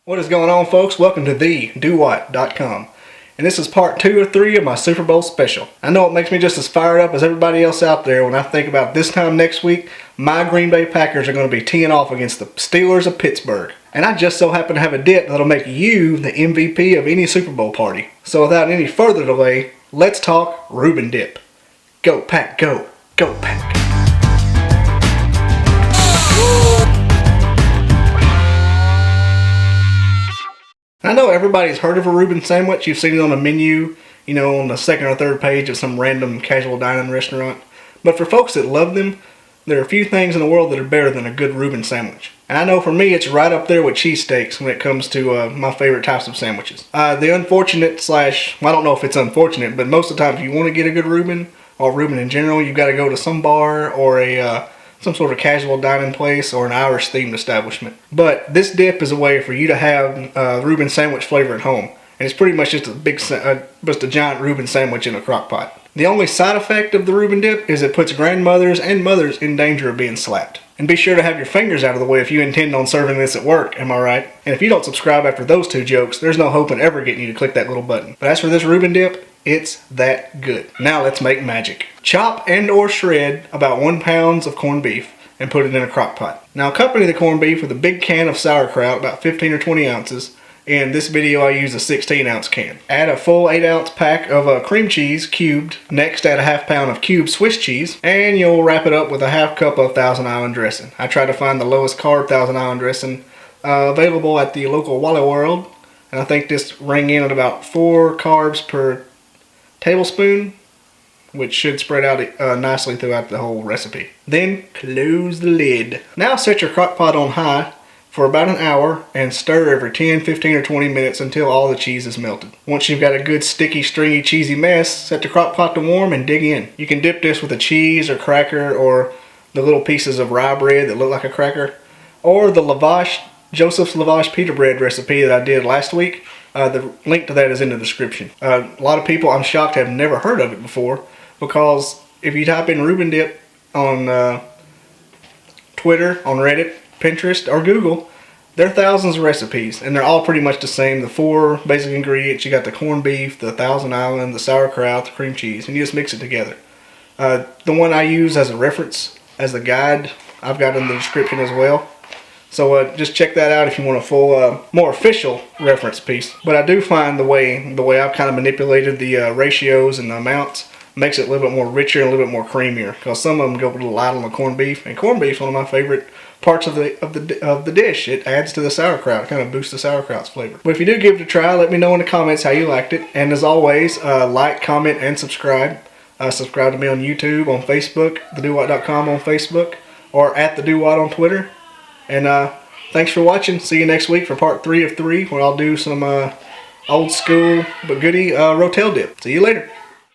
What is going on, folks? Welcome to thedowhat.com. And this is part 2 or 3 of my Super Bowl special. I know it makes me just as fired up as everybody else out there when I think about this time next week, my Green Bay Packers are going to be teeing off against the Steelers of Pittsburgh. And I just so happen to have a dip that'll make you the MVP of any Super Bowl party. So without any further delay, let's talk Reuben Dip. Go Pack, go! Go Pack! I know everybody's heard of a Reuben sandwich. You've seen it on a menu, on the second or third page of some random casual dining restaurant. But for folks that love them, there are a few things in the world that are better than a good Reuben sandwich. And I know for me, it's right up there with cheesesteaks when it comes to my favorite types of sandwiches. The unfortunate / I don't know if it's unfortunate, but most of the time if you want to get a good Reuben, or Reuben in general, you've got to go to some bar or some sort of casual dining place or an Irish themed establishment. But this dip is a way for you to have Reuben sandwich flavor at home. And it's pretty much just a giant Reuben sandwich in a crock pot. The only side effect of the Reuben dip is it puts grandmothers and mothers in danger of being slapped. And be sure to have your fingers out of the way if you intend on serving this at work, am I right? And if you don't subscribe after those 2 jokes, there's no hope in ever getting you to click that little button. But as for this Reuben dip, it's that good. Now let's make magic. Chop and or shred about 1 pound of corned beef and put it in a crock pot. Now accompany the corned beef with a big can of sauerkraut, about 15 or 20 ounces. In this video I use a 16-ounce can. Add a full 8-ounce pack of cream cheese cubed. Next add a ½ pound of cubed Swiss cheese. And you'll wrap it up with a ½ cup of Thousand Island dressing. I try to find the lowest carb Thousand Island dressing available at the local Wally World. And I think this rang in at about 4 carbs per tablespoon, which should spread out nicely throughout the whole recipe. Then close the lid. Now set your crock pot on high for about an hour and stir every 10, 15, or 20 minutes until all the cheese is melted. Once you've got a good sticky, stringy, cheesy mess, set the crock pot to warm and dig in. You can dip this with a cheese or cracker or the little pieces of rye bread that look like a cracker, or the Joseph's Lavash pita bread recipe that I did last week. The link to that is in the description. A lot of people, I'm shocked, have never heard of it before, because if you type in Reuben Dip on Twitter, on Reddit, Pinterest, or Google, there are thousands of recipes, and they're all pretty much the same. The 4 basic ingredients: you got the corned beef, the Thousand Island, the sauerkraut, the cream cheese, and you just mix it together. The one I use as a reference, as the guide, I've got in the description as well. So just check that out if you want a full, more official reference piece. But I do find the way I've kind of manipulated the ratios and the amounts makes it a little bit more richer and a little bit more creamier, because some of them go a little light on the corned beef, and corned beef is one of my favorite parts of the dish. It adds to the sauerkraut. It kind of boosts the sauerkraut's flavor. But if you do give it a try, let me know in the comments how you liked it. And as always, like, comment, and subscribe. Subscribe to me on YouTube, on Facebook, thedowhat.com on Facebook, or at thedowhat on Twitter. And thanks for watching. See you next week for part 3 of 3, where I'll do some old school but goody rotel dip. See you later.